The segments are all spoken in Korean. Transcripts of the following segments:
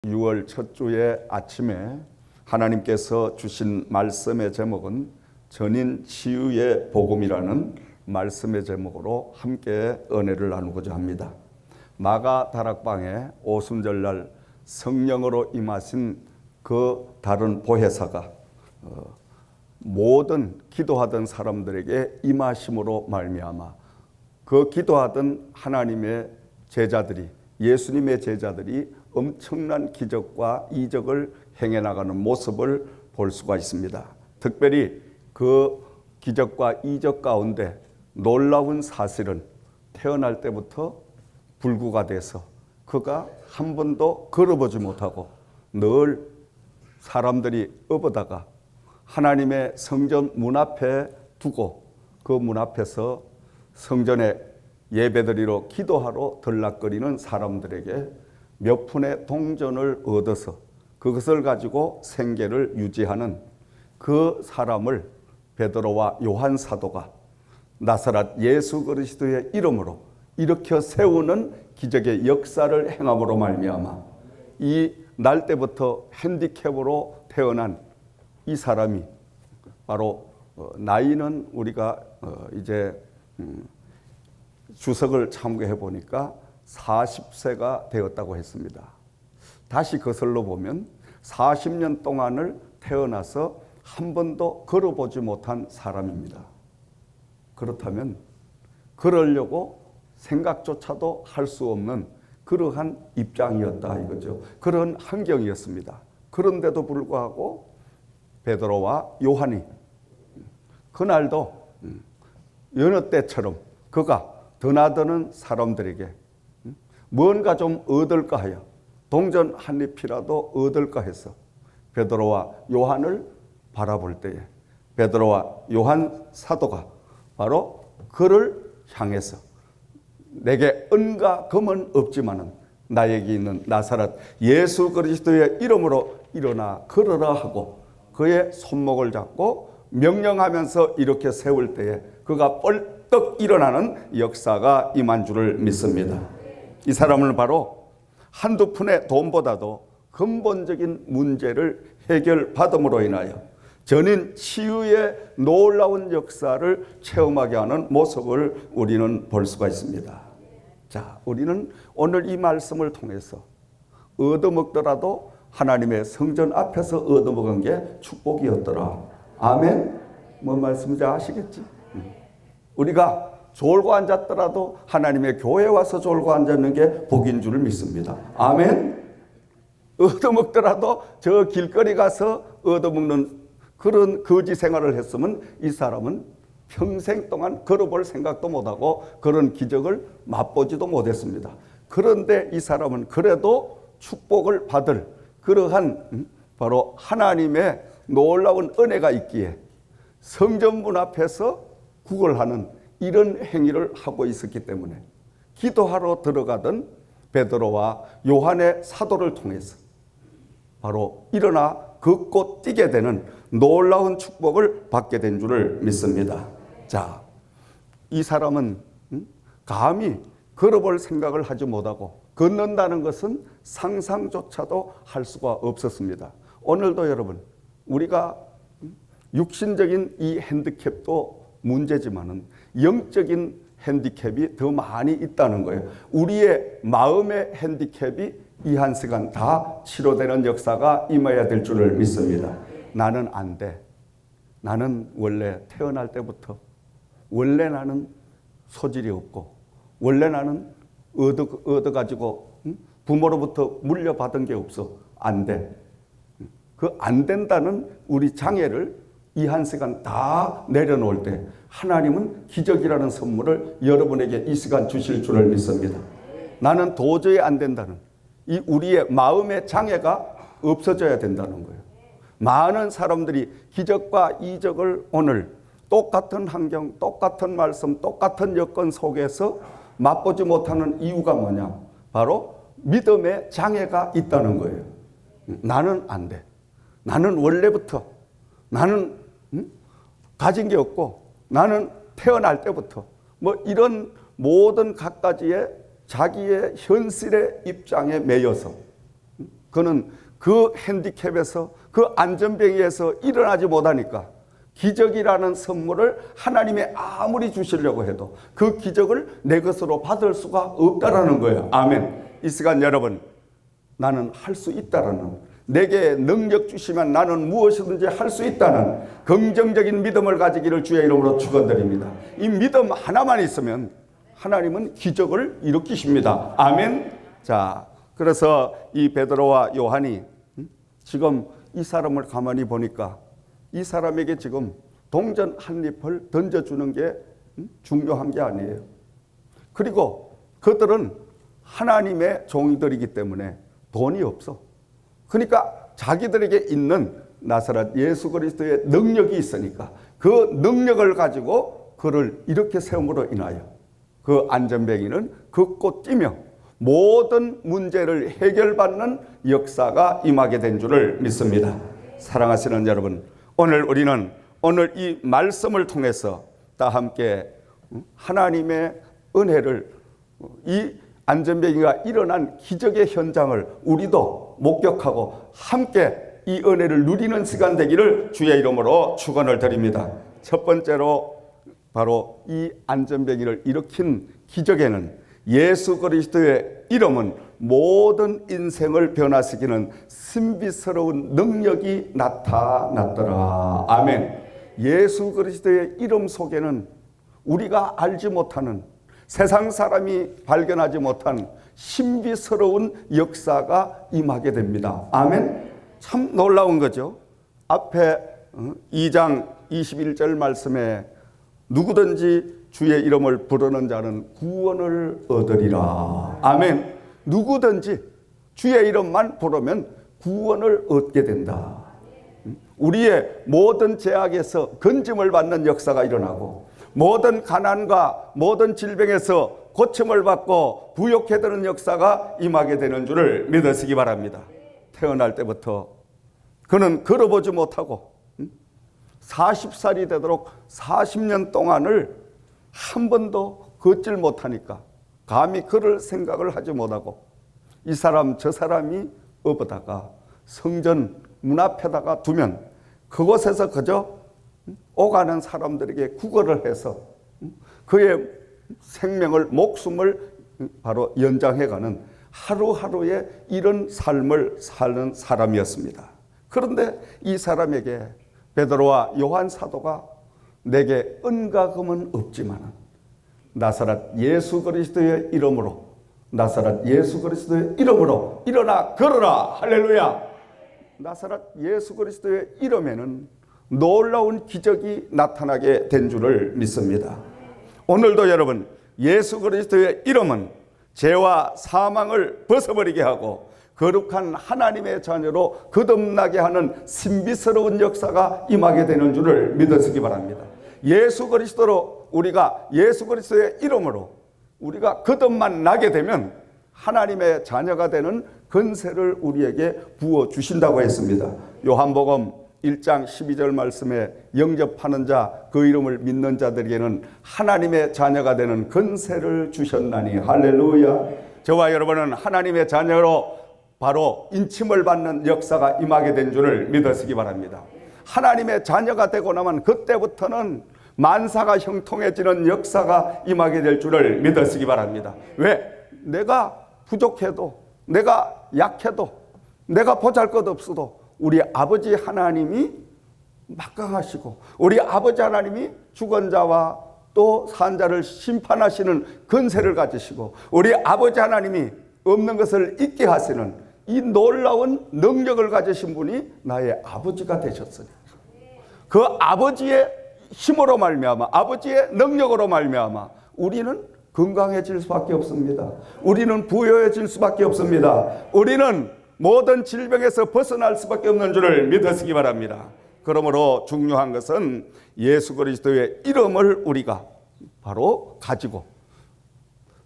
6월 첫 주의 아침에 하나님께서 주신 말씀의 제목은 전인 치유의 복음이라는 말씀의 제목으로 함께 은혜를 나누고자 합니다. 마가 다락방에 오순절날 성령으로 임하신 그 다른 보혜사가 모든 기도하던 사람들에게 임하심으로 말미암아 그 기도하던 하나님의 제자들이, 예수님의 제자들이 엄청난 기적과 이적을 행해 나가는 모습을 볼 수가 있습니다. 특별히 그 기적과 이적 가운데 놀라운 사실은 태어날 때부터 불구가 돼서 그가 한 번도 걸어보지 못하고 늘 사람들이 업어다가 하나님의 성전 문 앞에 두고 그 문 앞에서 성전에 예배드리러 기도하러 들락거리는 사람들에게 몇 푼의 동전을 얻어서 그것을 가지고 생계를 유지하는 그 사람을 베드로와 요한 사도가 나사렛 예수 그리스도의 이름으로 일으켜 세우는 기적의 역사를 행함으로 말미암아 이 날 때부터 핸디캡으로 태어난 이 사람이 바로 나이는 우리가 이제 주석을 참고해 보니까 40세가 되었다고 했습니다. 다시 거슬러 보면 40년 동안을 태어나서 한 번도 걸어보지 못한 사람입니다. 그렇다면 그러려고 생각조차도 할 수 없는 그러한 입장이었다 이거죠. 그런 환경이었습니다. 그런데도 불구하고 베드로와 요한이 그날도 여느 때처럼 그가 드나드는 사람들에게 뭔가 좀 얻을까 하여 동전 한 잎이라도 얻을까 해서 베드로와 요한을 바라볼 때에 베드로와 요한 사도가 바로 그를 향해서 내게 은과 금은 없지만은 나에게 있는 나사렛 예수 그리스도의 이름으로 일어나 걸어라 하고 그의 손목을 잡고 명령하면서 이렇게 세울 때에 그가 벌떡 일어나는 역사가 임한 줄을 믿습니다. 이 사람은 바로 한두 푼의 돈보다도 근본적인 문제를 해결받음으로 인하여 전인 치유의 놀라운 역사를 체험하게 하는 모습을 우리는 볼 수가 있습니다. 자, 우리는 오늘 이 말씀을 통해서 얻어먹더라도 하나님의 성전 앞에서 얻어먹은 게 축복이었더라. 아멘? 뭔 말씀인지 아시겠지? 우리가 졸고 앉았더라도 하나님의 교회에 와서 졸고 앉았는 게 복인 줄을 믿습니다. 아멘? 얻어먹더라도 저 길거리 가서 얻어먹는 그런 거지 생활을 했으면 이 사람은 평생 동안 걸어볼 생각도 못하고 그런 기적을 맛보지도 못했습니다. 그런데 이 사람은 그래도 축복을 받을 그러한 바로 하나님의 놀라운 은혜가 있기에 성전문 앞에서 구걸하는 이런 행위를 하고 있었기 때문에 기도하러 들어가던 베드로와 요한의 사도를 통해서 바로 일어나 걷고 뛰게 되는 놀라운 축복을 받게 된 줄을 믿습니다. 자, 이 사람은 감히 걸어볼 생각을 하지 못하고 걷는다는 것은 상상조차도 할 수가 없었습니다. 오늘도 여러분 우리가 육신적인 이 핸디캡도 문제지만은 영적인 핸디캡이 더 많이 있다는 거예요. 우리의 마음의 핸디캡이 이 한 시간 다 치료되는 역사가 임해야 될 줄을 믿습니다. 나는 안 돼. 나는 원래 태어날 때부터 원래 나는 소질이 없고 원래 나는 얻어가지고 부모로부터 물려받은 게 없어. 안 돼. 그 안 된다는 우리 장애를 이 한 시간 다 내려놓을 때 하나님은 기적이라는 선물을 여러분에게 이 시간 주실 줄을 믿습니다. 나는 도저히 안 된다는 이 우리의 마음의 장애가 없어져야 된다는 거예요. 많은 사람들이 기적과 이적을 오늘 똑같은 환경, 똑같은 말씀, 똑같은 여건 속에서 맛보지 못하는 이유가 뭐냐? 바로 믿음의 장애가 있다는 거예요. 나는 안 돼. 나는 원래부터 나는 가진 게 없고 나는 태어날 때부터 뭐 이런 모든 갖가지의 자기의 현실의 입장에 매여서 그는 그 핸디캡에서, 그 안전뱅이에서 일어나지 못하니까 기적이라는 선물을 하나님이 아무리 주시려고 해도 그 기적을 내 것으로 받을 수가 없다라는 거예요. 아멘. 이 시간 여러분, 나는 할 수 있다라는, 내게 능력 주시면 나는 무엇이든지 할 수 있다는 긍정적인 믿음을 가지기를 주의 이름으로 축원드립니다. 이 믿음 하나만 있으면 하나님은 기적을 일으키십니다. 아멘. 자, 그래서 이 베드로와 요한이 지금 이 사람을 가만히 보니까 이 사람에게 지금 동전 한 잎을 던져주는 게 중요한 게 아니에요. 그리고 그들은 하나님의 종들이기 때문에 돈이 없어. 그러니까 자기들에게 있는 나사렛 예수 그리스도의 능력이 있으니까 그 능력을 가지고 그를 이렇게 세움으로 인하여 그 안전뱅이는 걷고 뛰며 모든 문제를 해결받는 역사가 임하게 된 줄을 믿습니다. 사랑하시는 여러분, 오늘 우리는 오늘 이 말씀을 통해서 다 함께 하나님의 은혜를, 이 안전뱅이가 일어난 기적의 현장을 우리도 목격하고 함께 이 은혜를 누리는 시간 되기를 주의 이름으로 축원을 드립니다. 첫 번째로 바로 이 안전뱅이를 일으킨 기적에는 예수 그리스도의 이름은 모든 인생을 변화시키는 신비스러운 능력이 나타났더라. 아멘. 예수 그리스도의 이름 속에는 우리가 알지 못하는, 세상 사람이 발견하지 못한 신비스러운 역사가 임하게 됩니다. 아멘. 참 놀라운 거죠. 앞에 2장 21절 말씀에 누구든지 주의 이름을 부르는 자는 구원을 얻으리라. 아멘. 누구든지 주의 이름만 부르면 구원을 얻게 된다. 우리의 모든 죄악에서 건짐을 받는 역사가 일어나고 모든 가난과 모든 질병에서 고침을 받고 부욕해 되는 역사가 임하게 되는 줄을 믿으시기 바랍니다. 태어날 때부터 그는 걸어보지 못하고 40살이 되도록 40년 동안을 한 번도 걷질 못하니까 감히 걸을 생각을 하지 못하고 이 사람 저 사람이 업어다가 성전 문 앞에다가 두면 그곳에서 그저 오가는 사람들에게 구걸을 해서 그의 생명을, 목숨을 바로 연장해가는 하루하루의 이런 삶을 사는 사람이었습니다. 그런데 이 사람에게 베드로와 요한 사도가 내게 은과 금은 없지만 나사렛 예수 그리스도의 이름으로, 나사렛 예수 그리스도의 이름으로 일어나 걸어라. 할렐루야. 나사렛 예수 그리스도의 이름에는 놀라운 기적이 나타나게 된 줄을 믿습니다. 오늘도 여러분, 예수 그리스도의 이름은 죄와 사망을 벗어버리게 하고 거룩한 하나님의 자녀로 거듭나게 하는 신비스러운 역사가 임하게 되는 줄을 믿으시기 바랍니다. 예수 그리스도로, 우리가 예수 그리스도의 이름으로 우리가 거듭만 나게 되면 하나님의 자녀가 되는 권세를 우리에게 부어주신다고 했습니다. 요한복음 1장 12절 말씀에 영접하는 자, 그 이름을 믿는 자들에게는 하나님의 자녀가 되는 권세를 주셨나니. 할렐루야. 저와 여러분은 하나님의 자녀로 바로 인침을 받는 역사가 임하게 된 줄을 믿으시기 바랍니다. 하나님의 자녀가 되고 나면 그때부터는 만사가 형통해지는 역사가 임하게 될 줄을 믿으시기 바랍니다. 왜? 내가 부족해도, 내가 약해도, 내가 보잘것없어도 우리 아버지 하나님이 막강하시고 우리 아버지 하나님이 죽은 자와 또 산 자를 심판하시는 권세를 가지시고 우리 아버지 하나님이 없는 것을 있게 하시는 이 놀라운 능력을 가지신 분이 나의 아버지가 되셨으니 그 아버지의 힘으로 말미암아, 아버지의 능력으로 말미암아 우리는 건강해질 수밖에 없습니다. 우리는 부여해질 수밖에 없습니다. 우리는 모든 질병에서 벗어날 수밖에 없는 줄을 믿으시기 바랍니다. 그러므로 중요한 것은 예수 그리스도의 이름을 우리가 바로 가지고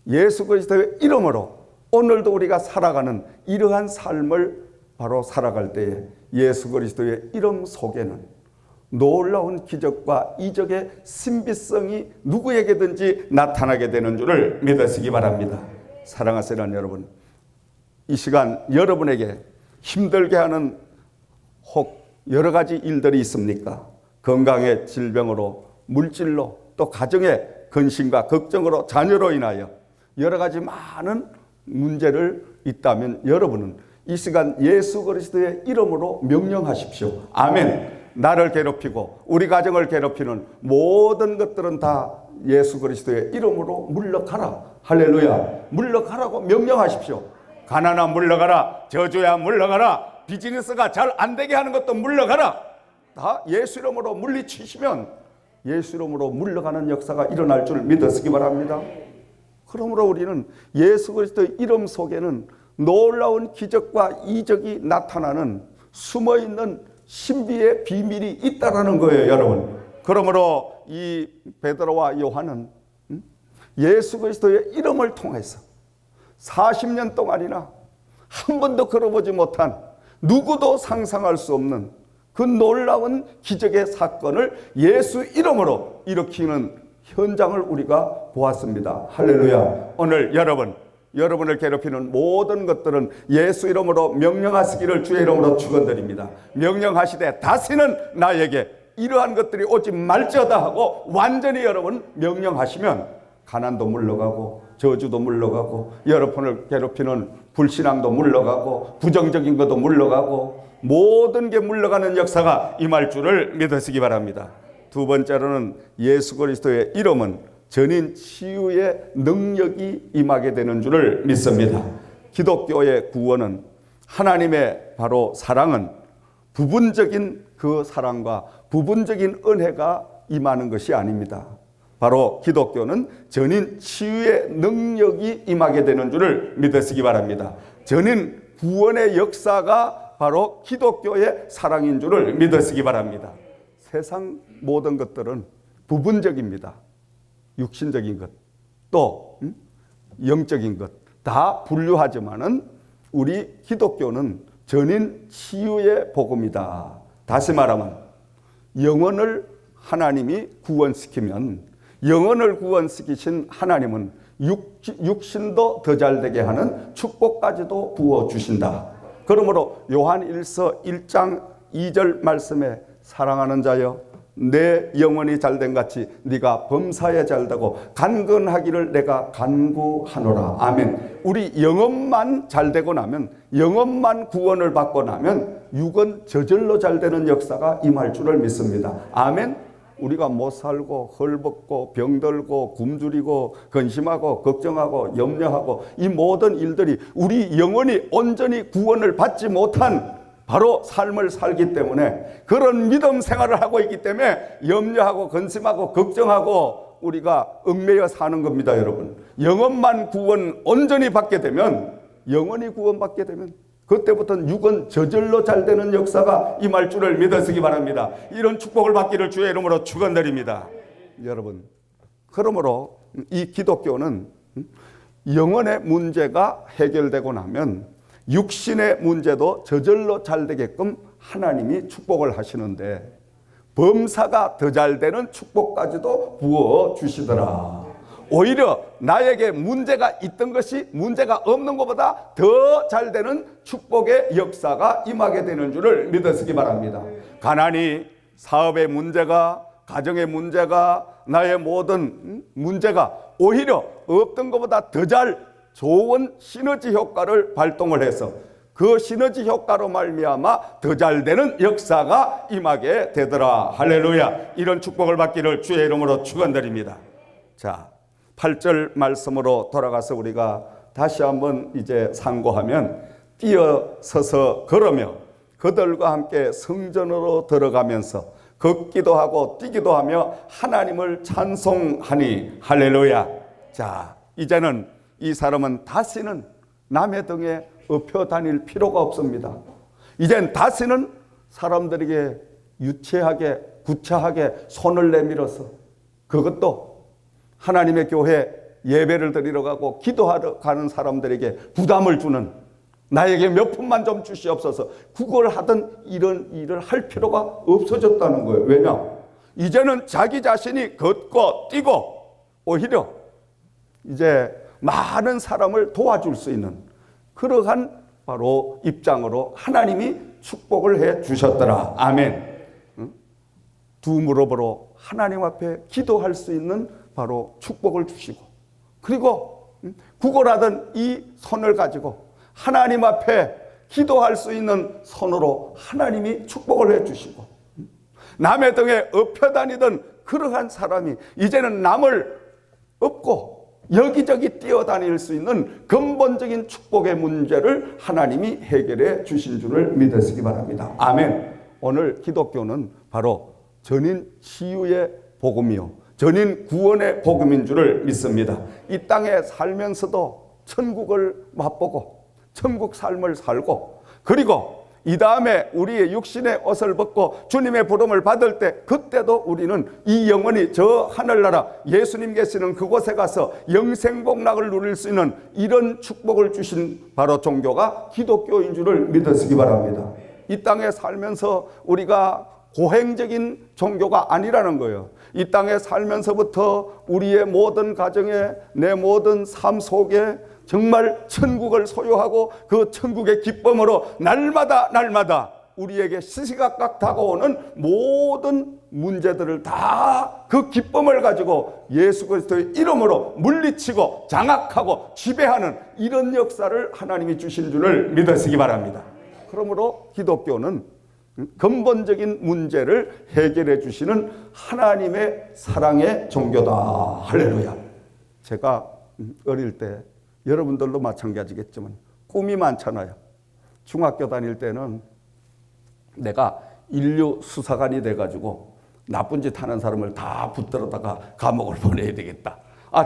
예수 그리스도의 이름으로 오늘도 우리가 살아가는 이러한 삶을 바로 살아갈 때에 예수 그리스도의 이름 속에는 놀라운 기적과 이적의 신비성이 누구에게든지 나타나게 되는 줄을 믿으시기 바랍니다. 사랑하시는 여러분, 이 시간 여러분에게 힘들게 하는 혹 여러 가지 일들이 있습니까? 건강의 질병으로, 물질로, 또 가정의 근심과 걱정으로, 자녀로 인하여 여러 가지 많은 문제를 있다면 여러분은 이 시간 예수 그리스도의 이름으로 명령하십시오. 아멘. 나를 괴롭히고 우리 가정을 괴롭히는 모든 것들은 다 예수 그리스도의 이름으로 물러가라. 할렐루야. 물러가라고 명령하십시오. 가난한 물러가라. 저주야 물러가라. 비즈니스가 잘 안 되게 하는 것도 물러가라. 다 예수 이름으로 물리치시면 예수 이름으로 물러가는 역사가 일어날 줄 믿으시기 바랍니다. 그러므로 우리는 예수 그리스도의 이름 속에는 놀라운 기적과 이적이 나타나는 숨어있는 신비의 비밀이 있다라는 거예요, 여러분. 그러므로 이 베드로와 요한은 예수 그리스도의 이름을 통해서 40년 동안이나 한 번도 걸어보지 못한, 누구도 상상할 수 없는 그 놀라운 기적의 사건을 예수 이름으로 일으키는 현장을 우리가 보았습니다. 할렐루야. 오늘 여러분을 괴롭히는 모든 것들은 예수 이름으로 명령하시기를 주의 이름으로 축원드립니다. 명령하시되 다시는 나에게 이러한 것들이 오지 말지어다 하고 완전히 여러분 명령하시면 가난도 물러가고 저주도 물러가고 여러분을 괴롭히는 불신앙도 물러가고 부정적인 것도 물러가고 모든 게 물러가는 역사가 임할 줄을 믿으시기 바랍니다. 두 번째로는 예수 그리스도의 이름은 전인 치유의 능력이 임하게 되는 줄을 믿습니다. 기독교의 구원은 하나님의 바로 사랑은 부분적인 그 사랑과 부분적인 은혜가 임하는 것이 아닙니다. 바로 기독교는 전인 치유의 능력이 임하게 되는 줄을 믿으시기 바랍니다. 전인 구원의 역사가 바로 기독교의 사랑인 줄을 믿으시기 바랍니다. 세상 모든 것들은 부분적입니다. 육신적인 것, 또 영적인 것 다 분류하지만은 우리 기독교는 전인 치유의 복음이다. 다시 말하면 영혼을 하나님이 구원시키면 영혼을 구원시키신 하나님은 육신도 더 잘되게 하는 축복까지도 부어주신다. 그러므로 요한일서 1장 2절 말씀에 사랑하는 자여 내 영혼이 잘된 같이 네가 범사에 잘되고 간근하기를 내가 간구하노라. 아멘. 우리 영혼만 잘되고 나면, 영혼만 구원을 받고 나면 육은 저절로 잘되는 역사가 임할 줄을 믿습니다. 아멘. 우리가 못 살고 헐벗고 병들고 굶주리고 근심하고 걱정하고 염려하고 이 모든 일들이 우리 영혼이 온전히 구원을 받지 못한 바로 삶을 살기 때문에, 그런 믿음 생활을 하고 있기 때문에 염려하고 근심하고 걱정하고 우리가 얽매여 사는 겁니다. 여러분, 영혼만 구원 온전히 받게 되면, 영혼이 구원받게 되면 그때부터는 육은 저절로 잘 되는 역사가 임할 줄을 믿으시기 바랍니다. 이런 축복을 받기를 주의 이름으로 축원드립니다. 여러분, 그러므로 이 기독교는 영혼의 문제가 해결되고 나면 육신의 문제도 저절로 잘 되게끔 하나님이 축복을 하시는데, 범사가 더 잘 되는 축복까지도 부어주시더라. 오히려 나에게 문제가 있던 것이 문제가 없는 것보다 더 잘 되는 축복의 역사가 임하게 되는 줄을 믿으시기 바랍니다. 가난이, 사업의 문제가, 가정의 문제가, 나의 모든 문제가 오히려 없던 것보다 더 잘 좋은 시너지 효과를 발동을 해서 그 시너지 효과로 말미암아 더 잘 되는 역사가 임하게 되더라. 할렐루야. 이런 축복을 받기를 주의 이름으로 축원드립니다. 자, 8절 말씀으로 돌아가서 우리가 다시 한번 이제 상고하면, 뛰어서서 걸으며 그들과 함께 성전으로 들어가면서 걷기도 하고 뛰기도 하며 하나님을 찬송하니. 할렐루야. 자, 이제는 이 사람은 다시는 남의 등에 업혀 다닐 필요가 없습니다. 이젠 다시는 사람들에게 유치하게 구차하게 손을 내밀어서, 그것도 하나님의 교회 예배를 드리러 가고 기도하러 가는 사람들에게 부담을 주는, 나에게 몇 푼만 좀 주시옵소서, 그걸 하던 이런 일을 할 필요가 없어졌다는 거예요. 왜냐? 이제는 자기 자신이 걷고 뛰고 오히려 이제 많은 사람을 도와줄 수 있는 그러한 바로 입장으로 하나님이 축복을 해 주셨더라. 아멘. 두 무릎으로 하나님 앞에 기도할 수 있는 바로 축복을 주시고, 그리고 구걸하던 이 손을 가지고 하나님 앞에 기도할 수 있는 손으로 하나님이 축복을 해 주시고, 남의 등에 엎혀 다니던 그러한 사람이 이제는 남을 업고 여기저기 뛰어다닐 수 있는 근본적인 축복의 문제를 하나님이 해결해 주신 줄을 믿으시기 바랍니다. 아멘. 오늘 기독교는 바로 전인 치유의 복음이요, 전인 구원의 복음인 줄을 믿습니다. 이 땅에 살면서도 천국을 맛보고 천국 삶을 살고, 그리고 이 다음에 우리의 육신의 옷을 벗고 주님의 부름을 받을 때, 그때도 우리는 이 영원히 저 하늘나라 예수님 계시는 그곳에 가서 영생복락을 누릴 수 있는 이런 축복을 주신 바로 종교가 기독교인 줄을 믿으시기 바랍니다. 이 땅에 살면서 우리가 고행적인 종교가 아니라는 거예요. 이 땅에 살면서부터 우리의 모든 가정에, 내 모든 삶 속에 정말 천국을 소유하고 그 천국의 기쁨으로 날마다 우리에게 시시각각 다가오는 모든 문제들을 다 그 기쁨을 가지고 예수 그리스도의 이름으로 물리치고 장악하고 지배하는 이런 역사를 하나님이 주신 줄을 믿으시기 바랍니다. 그러므로 기독교는 근본적인 문제를 해결해 주시는 하나님의 사랑의 종교다. 할렐루야. 제가 어릴 때, 여러분들도 마찬가지겠지만 꿈이 많잖아요. 중학교 다닐 때는 내가 인류 수사관이 돼가지고 나쁜 짓 하는 사람을 다 붙들어다가 감옥을 보내야 되겠다.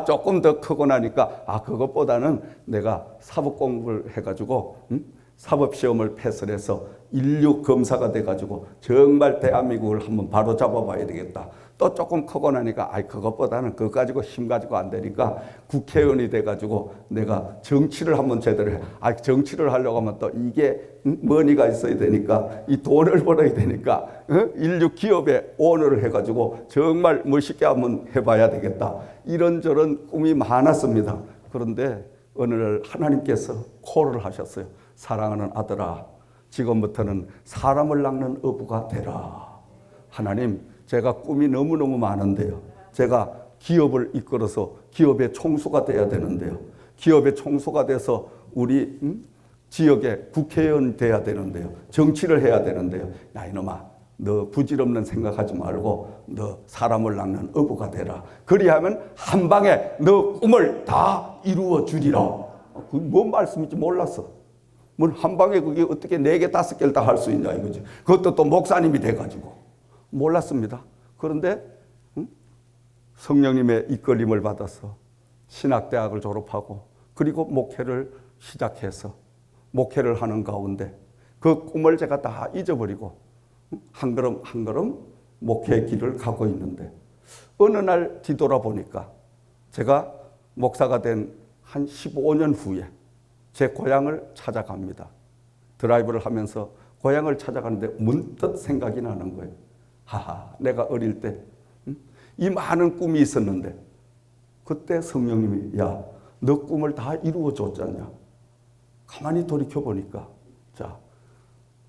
조금 더 크고 나니까 그것보다는 내가 사법 공부를 해가지고 사법시험을 패스를 해서 인류 검사가 돼가지고 정말 대한민국을 한번 바로 잡아봐야 되겠다. 또 조금 크고 나니까 그것보다는 그거 가지고 힘 가지고 안 되니까 국회의원이 돼가지고 내가 정치를 한번 제대로 해. 정치를 하려고 하면 또 이게 머니가 있어야 되니까, 이 돈을 벌어야 되니까 인류 기업에 오너를 해가지고 정말 멋있게 한번 해봐야 되겠다. 이런저런 꿈이 많았습니다. 그런데 어느 날 하나님께서 콜을 하셨어요. 사랑하는 아들아, 지금부터는 사람을 낚는 어부가 되라. 하나님, 제가 꿈이 너무너무 많은데요. 제가 기업을 이끌어서 기업의 총수가 돼야 되는데요. 기업의 총수가 돼서 우리 지역의 국회의원 돼야 되는데요. 정치를 해야 되는데요. 야, 이놈아, 너 부질없는 생각하지 말고 너 사람을 낚는 어부가 되라. 그리하면 한 방에 너 꿈을 다 이루어 주리라. 그게 뭔 말씀인지 몰랐어. 한 방에 그게 어떻게 4개, 5개를 다 할 수 있냐 이거지. 그것도 또 목사님이 돼가지고. 몰랐습니다. 그런데 성령님의 이끌림을 받아서 신학대학을 졸업하고, 그리고 목회를 시작해서 목회를 하는 가운데 그 꿈을 제가 다 잊어버리고 한 걸음 한 걸음 목회의 길을 가고 있는데, 어느 날 뒤돌아보니까 제가 목사가 된 한 15년 후에 제 고향을 찾아갑니다. 드라이브를 하면서 고향을 찾아가는데 문득 생각이 나는 거예요. 내가 어릴 때 이 많은 꿈이 있었는데, 그때 성령님이 야, 너 꿈을 다 이루어 줬잖냐. 가만히 돌이켜 보니까, 자,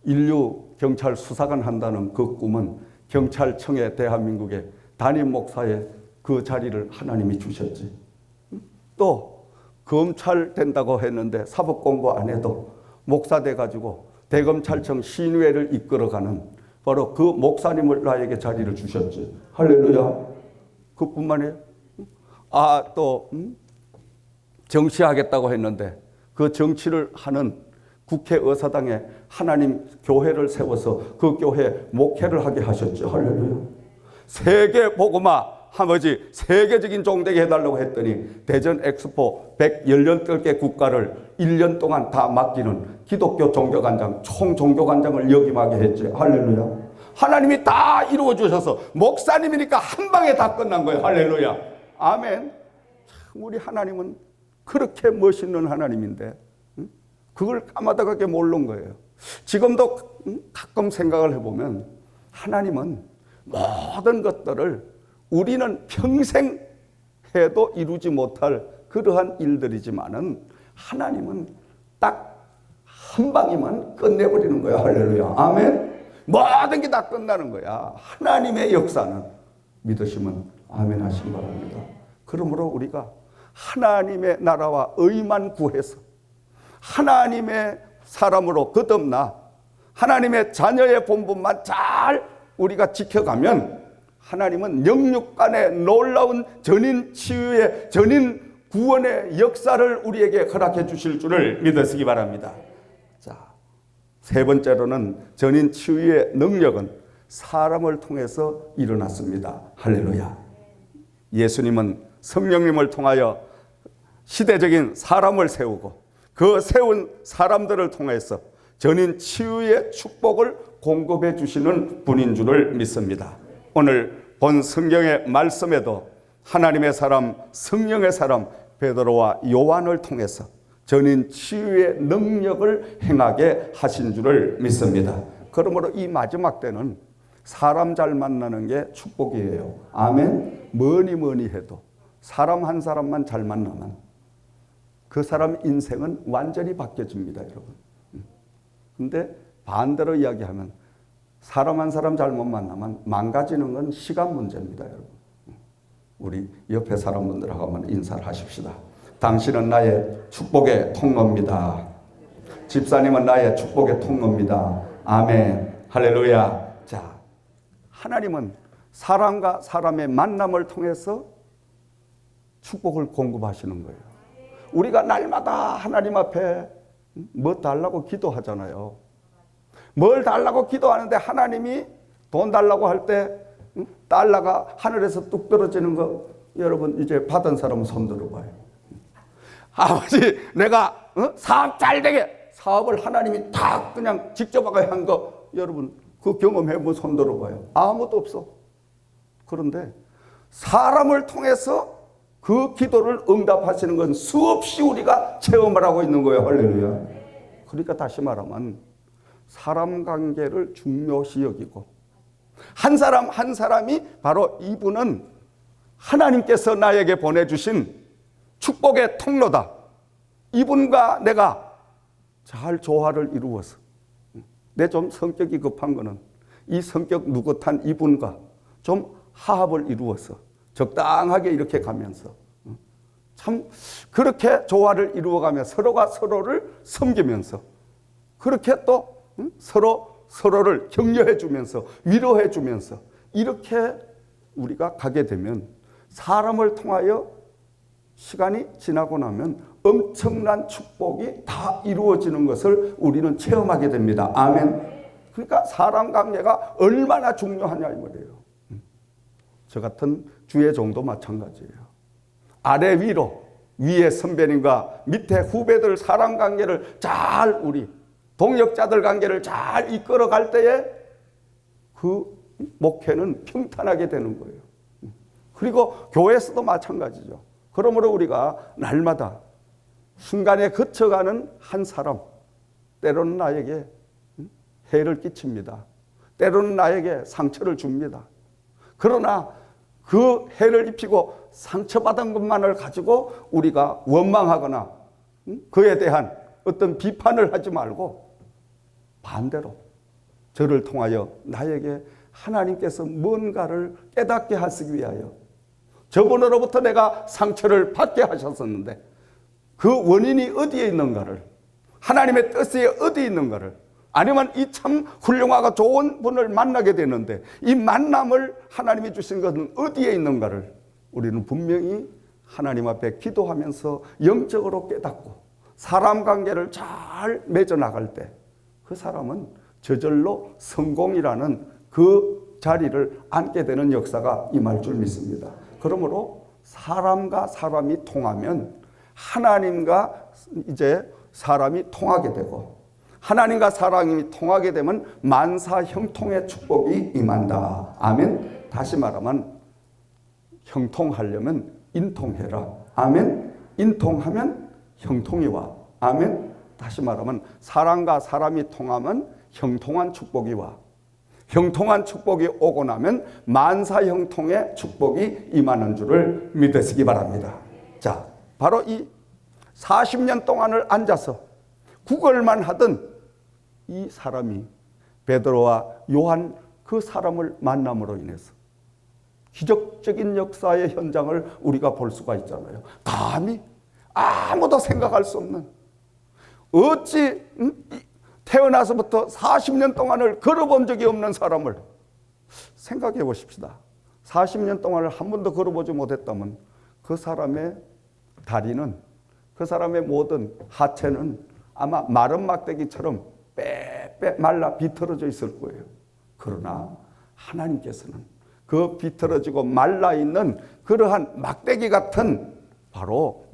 인류 경찰 수사관 한다는 그 꿈은 경찰청의 대한민국의 담임 목사의 그 자리를 하나님이 주셨지. 또 검찰 된다고 했는데 사법 공부 안 해도 목사 돼가지고 대검찰청 신회를 이끌어가는 바로 그 목사님을 나에게 자리를 주셨지. 할렐루야. 그뿐만 아니에요. 또 정치하겠다고 했는데 그 정치를 하는 국회의사당에 하나님 교회를 세워서 그 교회 목회를 하게 하셨죠. 할렐루야. 세계 복음화 아버지 세계적인 종되게 해달라고 했더니 대전 엑스포 118개 국가를 1년 동안 다 맡기는 기독교 종교관장, 총종교관장을 역임하게 했지. 할렐루야. 하나님이 다 이루어 주셔서 목사님이니까 한 방에 다 끝난 거예요. 할렐루야. 아멘. 참 우리 하나님은 그렇게 멋있는 하나님인데 그걸 까마득하게 모르는 거예요. 지금도 가끔 생각을 해보면 하나님은 모든 것들을 우리는 평생 해도 이루지 못할 그러한 일들이지만은 하나님은 딱 한 방이면 끝내버리는 거야. 할렐루야. 아멘. 모든 게 다 끝나는 거야. 하나님의 역사는 믿으시면 아멘 하시기 바랍니다. 그러므로 우리가 하나님의 나라와 의만 구해서 하나님의 사람으로 거듭나 하나님의 자녀의 본분만 잘 우리가 지켜가면 하나님은 영육간의 놀라운 전인 치유의 전인 구원의 역사를 우리에게 허락해 주실 줄을 믿으시기 바랍니다. 자, 세 번째로는 전인 치유의 능력은 사람을 통해서 일어났습니다. 할렐루야. 예수님은 성령님을 통하여 시대적인 사람을 세우고 그 세운 사람들을 통해서 전인 치유의 축복을 공급해 주시는 분인 줄을 믿습니다. 오늘 본 성경의 말씀에도 하나님의 사람, 성령의 사람 베드로와 요한을 통해서 전인 치유의 능력을 행하게 하신 줄을 믿습니다. 그러므로 이 마지막 때는 사람 잘 만나는 게 축복이에요. 아멘. 뭐니 해도 사람 한 사람만 잘 만나면 그 사람 인생은 완전히 바뀌어집니다, 여러분. 근데 반대로 이야기하면 사람 한 사람 잘못 만나면 망가지는 건 시간 문제입니다, 여러분. 우리 옆에 사람분들하고 한번 인사를 하십시다. 당신은 나의 축복의 통로입니다. 집사님은 나의 축복의 통로입니다. 아멘. 할렐루야. 자, 하나님은 사람과 사람의 만남을 통해서 축복을 공급하시는 거예요. 우리가 날마다 하나님 앞에 뭐 달라고 기도하잖아요. 뭘 달라고 기도하는데 하나님이 돈 달라고 할 때 달러가 하늘에서 뚝 떨어지는 거 여러분 이제 받은 사람은 손 들어봐요. 아버지 내가 사업 잘 되게 사업을 하나님이 다 그냥 직접 한 거 여러분 그 경험해보면 손 들어봐요. 아무도 없어. 그런데 사람을 통해서 그 기도를 응답하시는 건 수없이 우리가 체험을 하고 있는 거예요. 할렐루야. 그러니까 다시 말하면 사람 관계를 중요시 여기고 한 사람 한 사람이 바로 이분은 하나님께서 나에게 보내주신 축복의 통로다. 이분과 내가 잘 조화를 이루어서 내 좀 성격이 급한 거는 이 성격 누긋한 이분과 좀 화합을 이루어서 적당하게 이렇게 가면서 참 그렇게 조화를 이루어가며 서로가 서로를 섬기면서 그렇게 또 서로를 격려해 주면서 위로해 주면서 이렇게 우리가 가게 되면 사람을 통하여 시간이 지나고 나면 엄청난 축복이 다 이루어지는 것을 우리는 체험하게 됩니다. 아멘. 그러니까 사람 관계가 얼마나 중요하냐 이 말이에요. 저 같은 주의 종도 마찬가지예요. 아래 위로 위에 선배님과 밑에 후배들 사람 관계를 잘 우리 동역자들 관계를 잘 이끌어 갈 때에 그 목회는 평탄하게 되는 거예요. 그리고 교회에서도 마찬가지죠. 그러므로 우리가 날마다 순간에 거쳐가는 한 사람 때로는 나에게 해를 끼칩니다. 때로는 나에게 상처를 줍니다. 그러나 그 해를 입히고 상처받은 것만을 가지고 우리가 원망하거나 그에 대한 어떤 비판을 하지 말고 반대로 저를 통하여 나에게 하나님께서 뭔가를 깨닫게 하시기 위하여 저분으로부터 내가 상처를 받게 하셨었는데 그 원인이 어디에 있는가를 하나님의 뜻이 어디에 있는가를 아니면 이 참 훌륭하고 좋은 분을 만나게 되는데 이 만남을 하나님이 주신 것은 어디에 있는가를 우리는 분명히 하나님 앞에 기도하면서 영적으로 깨닫고 사람 관계를 잘 맺어나갈 때 그 사람은 저절로 성공이라는 그 자리를 앉게 되는 역사가 임할 줄 믿습니다. 그러므로 사람과 사람이 통하면 하나님과 이제 사람이 통하게 되고 하나님과 사람이 통하게 되면 만사 형통의 축복이 임한다. 아멘. 다시 말하면 형통하려면 인통해라. 아멘. 인통하면 형통이 와. 아멘. 다시 말하면 사람과 사람이 통하면 형통한 축복이 와. 형통한 축복이 오고 나면 만사 형통의 축복이 임하는 줄을 믿으시기 바랍니다. 자, 바로 이 40년 동안을 앉아서 구걸만 하던 이 사람이 베드로와 요한 그 사람을 만남으로 인해서 기적적인 역사의 현장을 우리가 볼 수가 있잖아요. 감히 아무도 생각할 수 없는, 어찌 태어나서부터 40년 동안을 걸어본 적이 없는 사람을 생각해 보십시다. 40년 동안을 한 번도 걸어보지 못했다면 그 사람의 다리는, 그 사람의 모든 하체는 아마 마른 막대기처럼 빼빼 말라 비틀어져 있을 거예요. 그러나 하나님께서는 그 비틀어지고 말라있는 그러한 막대기 같은 바로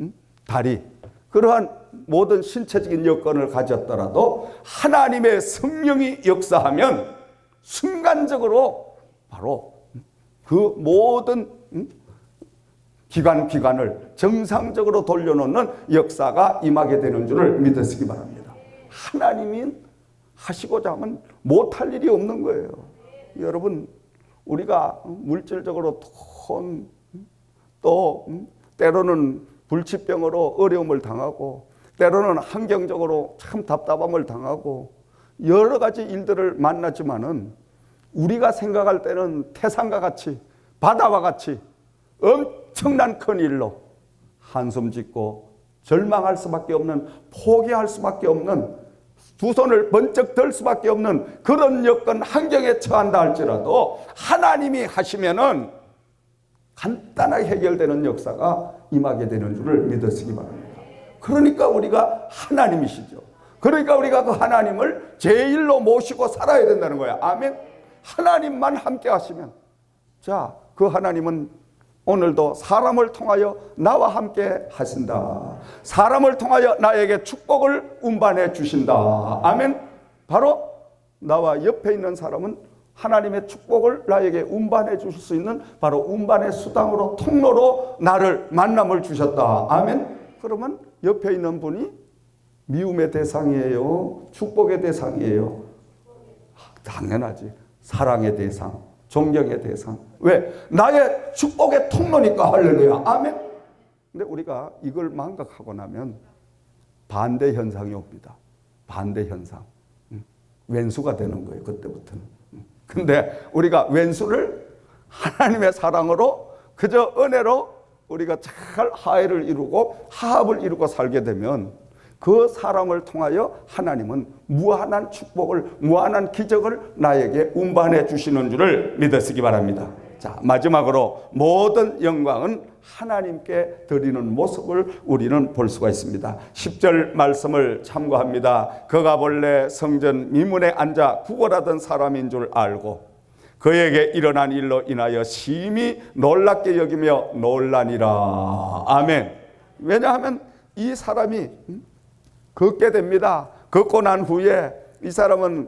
다리, 그러한 모든 신체적인 여건을 가졌더라도 하나님의 성령이 역사하면 순간적으로 바로 그 모든 기관을 정상적으로 돌려놓는 역사가 임하게 되는 줄을 믿으시기 바랍니다. 하나님이 하시고자 하면 못할 일이 없는 거예요. 여러분, 우리가 물질적으로 돈, 또 때로는 불치병으로 어려움을 당하고, 때로는 환경적으로 참 답답함을 당하고, 여러 가지 일들을 만나지만은 우리가 생각할 때는 태산과 같이, 바다와 같이 엄청난 큰 일로 한숨 짓고 절망할 수밖에 없는, 포기할 수밖에 없는, 두 손을 번쩍 들 수밖에 없는 그런 여건, 환경에 처한다 할지라도 하나님이 하시면은 간단하게 해결되는 역사가 임하게 되는 줄을 믿으시기 바랍니다. 그러니까 우리가 하나님이시죠. 그러니까 우리가 그 하나님을 제일로 모시고 살아야 된다는 거야. 아멘. 하나님만 함께 하시면, 자, 그 하나님은 오늘도 사람을 통하여 나와 함께 하신다. 사람을 통하여 나에게 축복을 운반해 주신다. 아멘. 바로 나와 옆에 있는 사람은 하나님의 축복을 나에게 운반해 주실 수 있는 바로 운반의 수단으로, 통로로 나를 만남을 주셨다. 아멘. 그러면 옆에 있는 분이 미움의 대상이에요? 축복의 대상이에요? 당연하지. 사랑의 대상, 존경의 대상. 왜? 나의 축복의 통로니까. 할렐루야. 아멘. 근데 우리가 이걸 망각하고 나면 반대 현상이 옵니다. 반대 현상. 왼수가 되는 거예요. 그때부터는. 근데 우리가 왼수를 하나님의 사랑으로, 그저 은혜로 우리가 잘 화해를 이루고 화합을 이루고 살게 되면 그 사람을 통하여 하나님은 무한한 축복을, 무한한 기적을 나에게 운반해 주시는 줄을 믿으시기 바랍니다. 자, 마지막으로 모든 영광은 하나님께 드리는 모습을 우리는 볼 수가 있습니다. 10절 말씀을 참고합니다. 그가 본래 성전 미문에 앉아 구걸하던 사람인 줄 알고 그에게 일어난 일로 인하여 심히 놀랍게 여기며 놀라니라. 아멘. 왜냐하면 이 사람이 걷게 됩니다. 걷고 난 후에 이 사람은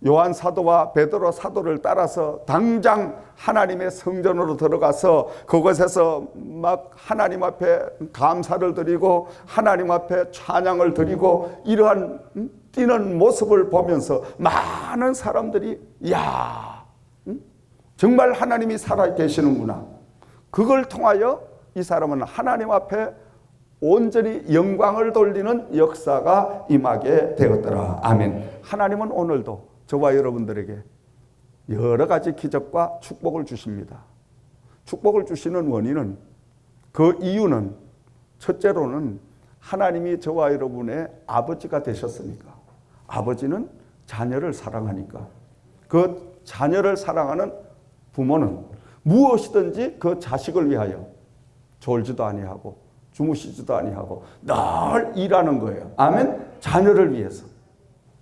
요한 사도와 베드로 사도를 따라서 당장 하나님의 성전으로 들어가서 그곳에서 막 하나님 앞에 감사를 드리고 하나님 앞에 찬양을 드리고 이러한 뛰는 모습을 보면서 많은 사람들이 야, 정말 하나님이 살아계시는구나. 그걸 통하여 이 사람은 하나님 앞에 온전히 영광을 돌리는 역사가 임하게 되었더라. 아멘. 하나님은 오늘도 저와 여러분들에게 여러 가지 기적과 축복을 주십니다. 축복을 주시는 원인은, 그 이유는 첫째로는 하나님이 저와 여러분의 아버지가 되셨으니까. 아버지는 자녀를 사랑하니까. 그 자녀를 사랑하는 부모는 무엇이든지 그 자식을 위하여 졸지도 아니하고 주무시지도 아니하고 늘 일하는 거예요. 아멘. 자녀를 위해서,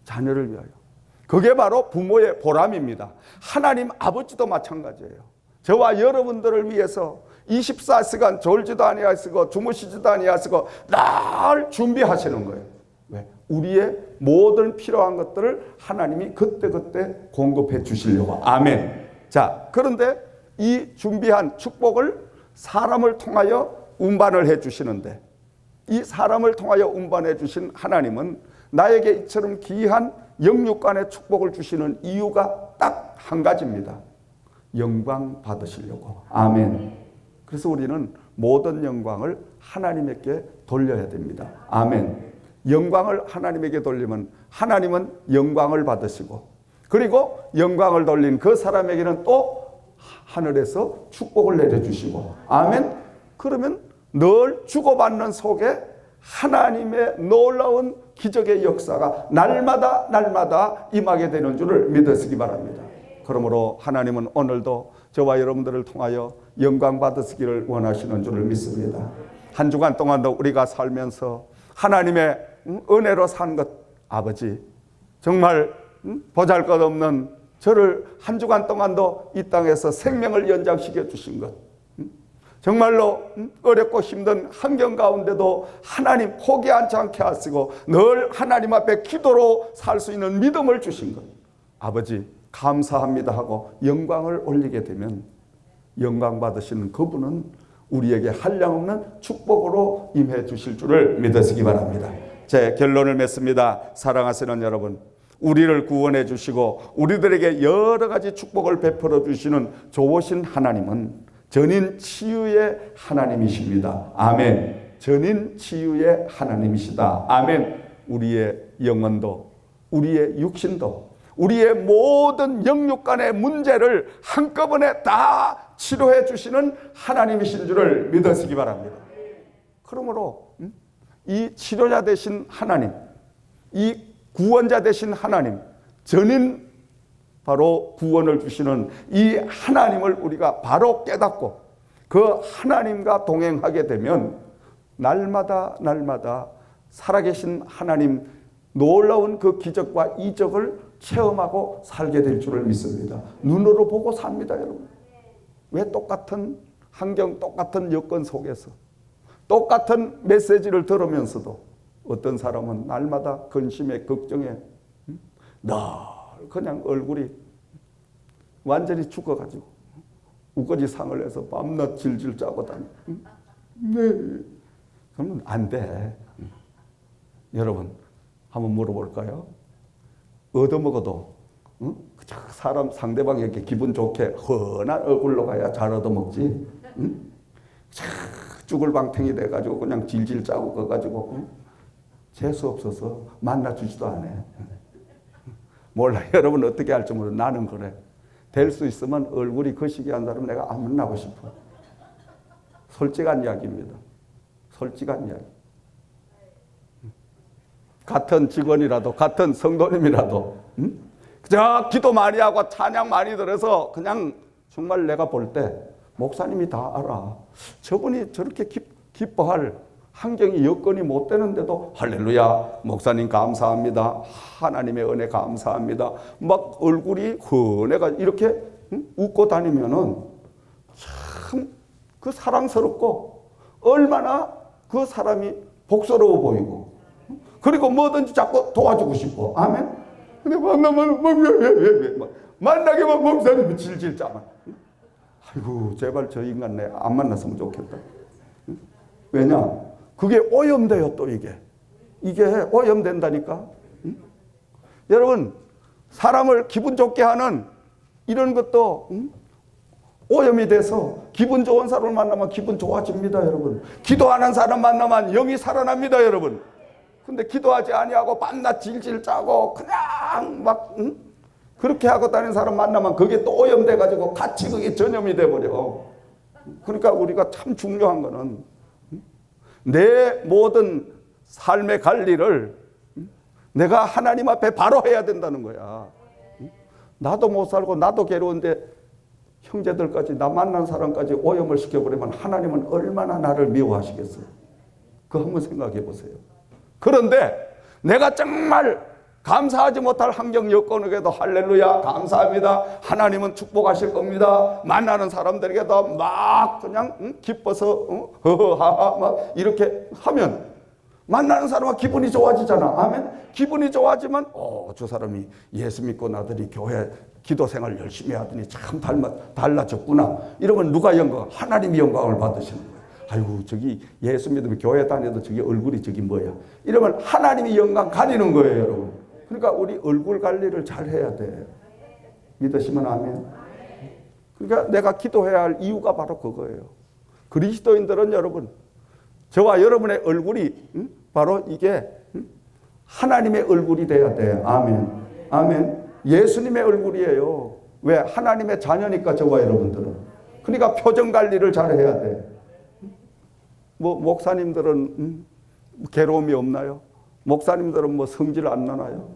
자녀를 위하여. 그게 바로 부모의 보람입니다. 하나님 아버지도 마찬가지예요. 저와 여러분들을 위해서 24시간 졸지도 아니하시고 주무시지도 아니하시고 늘 준비하시는 거예요. 왜? 우리의 모든 필요한 것들을 하나님이 그때그때 공급해 주시려고. 아멘. 자, 그런데 이 준비한 축복을 사람을 통하여 운반을 해 주시는데, 이 사람을 통하여 운반해 주신 하나님은 나에게 이처럼 귀한 영육간의 축복을 주시는 이유가 딱 한 가지입니다. 영광 받으시려고. 아멘. 그래서 우리는 모든 영광을 하나님께 돌려야 됩니다. 아멘. 영광을 하나님에게 돌리면 하나님은 영광을 받으시고, 그리고 영광을 돌린 그 사람에게는 또 하늘에서 축복을 내려주시고, 아멘. 그러면 늘 주고받는 속에 하나님의 놀라운 기적의 역사가 날마다 임하게 되는 줄을 믿으시기 바랍니다. 그러므로 하나님은 오늘도 저와 여러분들을 통하여 영광 받으시기를 원하시는 줄을 믿습니다. 한 주간 동안도 우리가 살면서 하나님의 은혜로 산 것, 아버지 정말 보잘것없는 저를 한 주간 동안도 이 땅에서 생명을 연장시켜 주신 것, 정말로 어렵고 힘든 환경 가운데도 하나님 포기하지 않게 하시고 늘 하나님 앞에 기도로 살 수 있는 믿음을 주신 것, 아버지 감사합니다 하고 영광을 올리게 되면 영광 받으시는 그분은 우리에게 한량없는 축복으로 임해 주실 줄을 믿으시기 바랍니다. 제 결론을 맺습니다. 사랑하시는 여러분, 우리를 구원해 주시고 우리들에게 여러 가지 축복을 베풀어 주시는 좋으신 하나님은 전인 치유의 하나님이십니다. 아멘. 전인 치유의 하나님이시다. 아멘. 우리의 영혼도, 우리의 육신도, 우리의 모든 영육 간의 문제를 한꺼번에 다 치료해 주시는 하나님이신 줄을 믿으시기 바랍니다. 그러므로 이 치료자 되신 하나님, 이 구원자 되신 하나님, 전인 바로 구원을 주시는 이 하나님을 우리가 바로 깨닫고 그 하나님과 동행하게 되면 날마다 살아계신 하나님 놀라운 그 기적과 이적을 체험하고 살게 될 줄을 믿습니다. 눈으로 보고 삽니다, 여러분. 왜 똑같은 환경, 똑같은 여건 속에서 똑같은 메시지를 들으면서도 어떤 사람은 날마다 근심에 걱정에 늘 그냥 얼굴이 완전히 죽어가지고 우거지 상을 해서 밤낮 질질 짜고 다니. 네. 그러면 안 돼. 여러분 한번 물어볼까요? 얻어먹어도 사람 상대방에게 기분 좋게 훤한 얼굴로 가야 잘 얻어먹지. 죽을 방탱이 돼가지고 그냥 질질 짜고 그가지고 재수 없어서 만나주지도 않아. 몰라. 여러분 어떻게 할지 모르. 나는 그래. 될 수 있으면 얼굴이 거시기한 사람 내가 안 만나고 싶어. 솔직한 이야기입니다. 솔직한 이야기. 같은 직원이라도 같은 성도님이라도 그저 기도 많이 하고 찬양 많이 들어서 그냥 정말 내가 볼 때 목사님이 다 알아. 저분이 저렇게 기뻐할 환경이 여건이 못 되는데도 할렐루야 목사님 감사합니다. 하나님의 은혜 감사합니다. 막 얼굴이 헌해가 이렇게 웃고 다니면은 참 그 사랑스럽고 얼마나 그 사람이 복스러워 보이고 그리고 뭐든지 자꾸 도와주고 싶고. 아멘. 근데 만나게만 목사님이 질질 짜만. 아이고 제발 저 인간 내 안 만났으면 좋겠다. 왜냐? 그게 오염돼요. 또 이게 오염된다니까. 여러분 사람을 기분 좋게 하는 이런 것도 오염이 돼서 기분 좋은 사람을 만나면 기분 좋아집니다. 여러분 기도하는 사람 만나면 영이 살아납니다. 여러분 근데 기도하지 아니하고 밤낮 질질 짜고 그냥 막 그렇게 하고 다니는 사람 만나면 그게 또 오염돼 가지고 같이 그게 전염이 돼 버려. 그러니까 우리가 참 중요한 거는 내 모든 삶의 관리를 내가 하나님 앞에 바로 해야 된다는 거야. 나도 못 살고 나도 괴로운데 형제들까지 나 만난 사람까지 오염을 시켜버리면 하나님은 얼마나 나를 미워하시겠어요. 그거 한번 생각해 보세요. 그런데 내가 정말 감사하지 못할 환경 여건에게도 할렐루야 감사합니다. 하나님은 축복하실 겁니다. 만나는 사람들에게도 막 그냥 기뻐서 허허하하 막 이렇게 하면 만나는 사람은 기분이 좋아지잖아. 아멘. 기분이 좋아지면 저 사람이 예수 믿고 나더니 교회 기도 생활 열심히 하더니 참 달라졌구나. 이러면 누가 영광? 하나님이 영광을 받으시는 거예요. 아이고 저기 예수 믿으면 교회 다녀도 저기 얼굴이 저기 뭐야. 이러면 하나님이 영광 가리는 거예요. 여러분. 그러니까 우리 얼굴 관리를 잘 해야 돼. 믿으시면 아멘. 그러니까 내가 기도해야 할 이유가 바로 그거예요. 그리스도인들은 여러분 저와 여러분의 얼굴이 바로 이게 하나님의 얼굴이 돼야 돼. 아멘. 아멘. 예수님의 얼굴이에요. 왜? 하나님의 자녀니까 저와 여러분들은. 그러니까 표정 관리를 잘해야 돼. 목사님들은 괴로움이 없나요? 목사님들은 성질 안 나나요?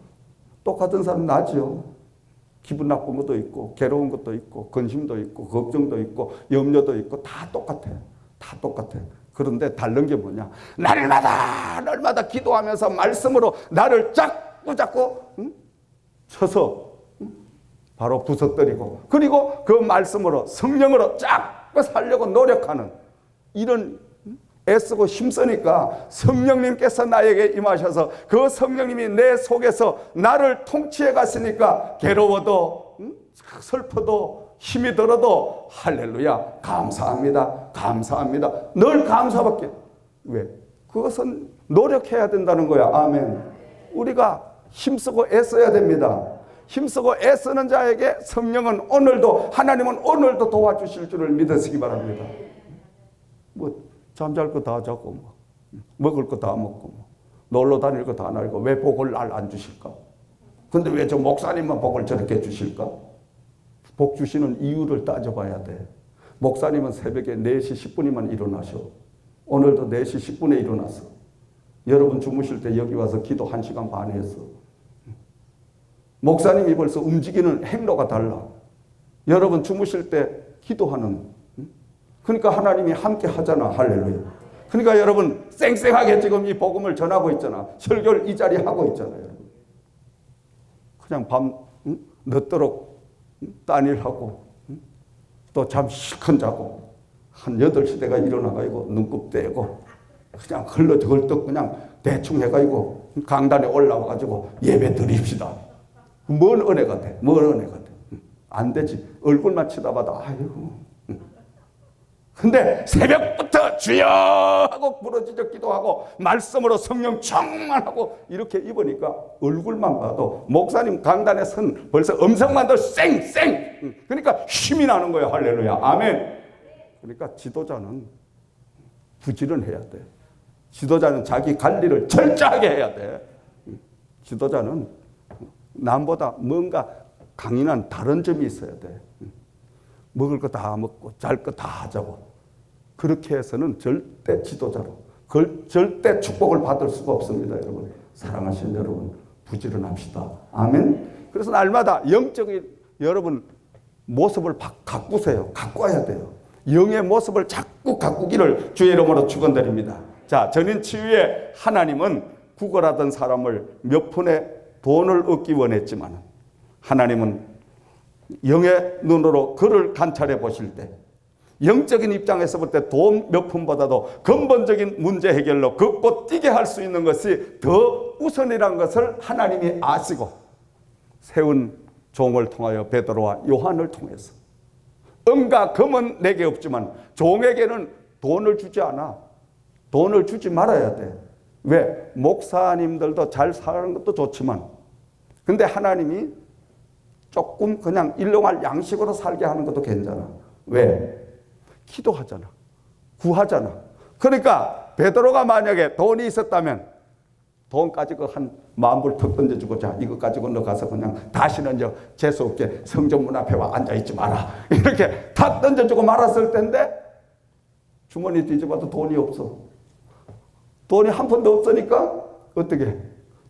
똑같은 사람 나죠. 기분 나쁜 것도 있고 괴로운 것도 있고 근심도 있고 걱정도 있고 염려도 있고 다 똑같아. 다 똑같아. 그런데 다른 게 뭐냐? 날마다 기도하면서 말씀으로 나를 자꾸 쳐서 바로 부서뜨리고, 그리고 그 말씀으로 성령으로 자꾸 살려고 노력하는, 이런 애쓰고 힘쓰니까 성령님께서 나에게 임하셔서 그 성령님이 내 속에서 나를 통치해 갔으니까 괴로워도 슬퍼도 힘이 들어도 할렐루야 감사합니다 감사합니다 늘 감사밖에. 왜? 그것은 노력해야 된다는 거야. 아멘. 우리가 힘쓰고 애써야 됩니다. 힘쓰고 애쓰는 자에게 성령은 오늘도, 하나님은 오늘도 도와주실 줄을 믿으시기 바랍니다. 잠잘 거 다 자고 먹을 거 다 먹고 놀러 다닐 거 다 날고 왜 복을 날 안 주실까? 근데 왜 저 목사님만 복을 저렇게 주실까? 복 주시는 이유를 따져봐야 돼. 목사님은 새벽에 4시 10분이면 일어나셔. 오늘도 4시 10분에 일어났어. 여러분 주무실 때 여기 와서 기도 1시간 반 했어. 목사님이 벌써 움직이는 행로가 달라. 여러분 주무실 때 기도하는, 그러니까 하나님이 함께 하잖아. 할렐루야. 그러니까 여러분 쌩쌩하게 지금 이 복음을 전하고 있잖아. 설교를 이 자리에 하고 있잖아요. 여러분. 그냥 밤 늦도록 딴일하고 또 잠 실컷 자고 한 8시 대가 일어나가지고 눈곱 떼고 그냥 흘러들떡 그냥 대충 해가지고 강단에 올라와가지고 예배 드립시다. 뭔 은혜가 돼? 뭔 은혜가 돼? 안 되지. 얼굴만 쳐다봐도 아이고. 근데 새벽부터 주여 하고 부르짖어 기도하고 말씀으로 성령 충만하고 이렇게 입으니까 얼굴만 봐도 목사님 강단에 선 벌써 음성만도 쌩쌩, 그러니까 힘이 나는 거예요. 할렐루야. 아멘. 그러니까 지도자는 부지런해야 돼. 지도자는 자기 관리를 철저하게 해야 돼. 지도자는 남보다 뭔가 강인한 다른 점이 있어야 돼. 먹을 거 다 먹고 잘 거 다 자고. 그렇게 해서는 절대 지도자로, 절대 축복을 받을 수가 없습니다. 여러분, 사랑하시는 여러분, 부지런합시다. 아멘. 그래서 날마다 영적인 여러분 모습을 가꾸세요. 가꿔야 돼요. 영의 모습을 자꾸 가꾸기를 주의 이름으로 축원드립니다. 자, 전인 치유에 하나님은 구걸하던 사람을 몇 푼의 돈을 얻기 원했지만 하나님은 영의 눈으로 그를 관찰해 보실 때 영적인 입장에서 볼 때 돈 몇 푼보다도 근본적인 문제 해결로 걷고 뛰게 할 수 있는 것이 더 우선이라는 것을 하나님이 아시고 세운 종을 통하여 베드로와 요한을 통해서 은과 금은 내게 없지만 종에게는 돈을 주지 않아. 돈을 주지 말아야 돼. 왜? 목사님들도 잘 사는 것도 좋지만 근데 하나님이 조금 그냥 일용할 양식으로 살게 하는 것도 괜찮아. 왜? 기도하잖아. 구하잖아. 그러니까 베드로가 만약에 돈이 있었다면 돈 가지고 한 10,000불 턱 던져주고 자 이거 가지고 너 가서 그냥 다시는 재수없게 성전문 앞에 와 앉아있지 마라. 이렇게 다 던져주고 말았을 텐데 주머니 뒤집어도 돈이 없어. 돈이 한 푼도 없으니까 어떻게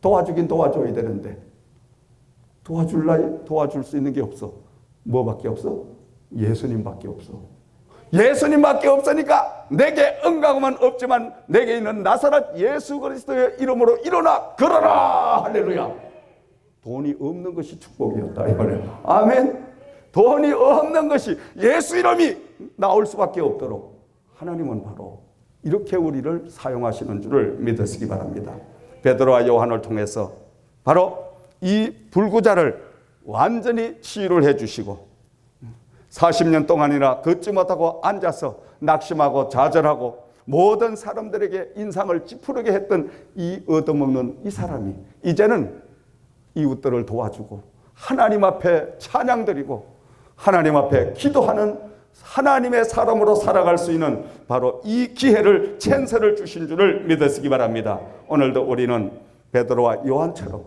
도와주긴 도와줘야 되는데 도와줄 수 있는 게 없어. 뭐밖에 없어? 예수님밖에 없어. 예수님밖에 없으니까 내게 은가금은 없지만 내게 있는 나사렛 예수 그리스도의 이름으로 일어나 걸어라. 할렐루야. 돈이 없는 것이 축복이었다. 아멘. 돈이 없는 것이 예수 이름이 나올 수밖에 없도록 하나님은 바로 이렇게 우리를 사용하시는 줄을 믿으시기 바랍니다. 베드로와 요한을 통해서 바로 이 불구자를 완전히 치유를 해주시고 40년 동안이나 걷지 못하고 앉아서 낙심하고 좌절하고 모든 사람들에게 인상을 찌푸르게 했던 이 얻어먹는 이 사람이 이제는 이웃들을 도와주고 하나님 앞에 찬양드리고 하나님 앞에 기도하는 하나님의 사람으로 살아갈 수 있는 바로 이 기회를 찬스를 주신 줄을 믿으시기 바랍니다. 오늘도 우리는 베드로와 요한처럼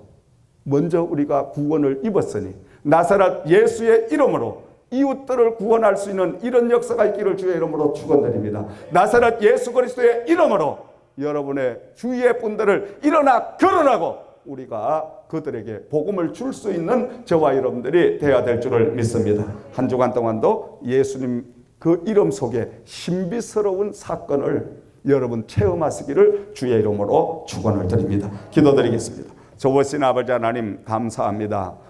먼저 우리가 구원을 입었으니 나사렛 예수의 이름으로 이웃들을 구원할 수 있는 이런 역사가 있기를 주의 이름으로 축원드립니다. 나사렛 예수 그리스도의 이름으로 여러분의 주위의 분들을 일어나 결혼하고 우리가 그들에게 복음을 줄 수 있는 저와 여러분들이 되어야 될 줄을 믿습니다. 한 주간 동안도 예수님 그 이름 속에 신비스러운 사건을 여러분 체험하시기를 주의 이름으로 축원을 드립니다. 기도드리겠습니다. 좋으신 아버지 하나님 감사합니다.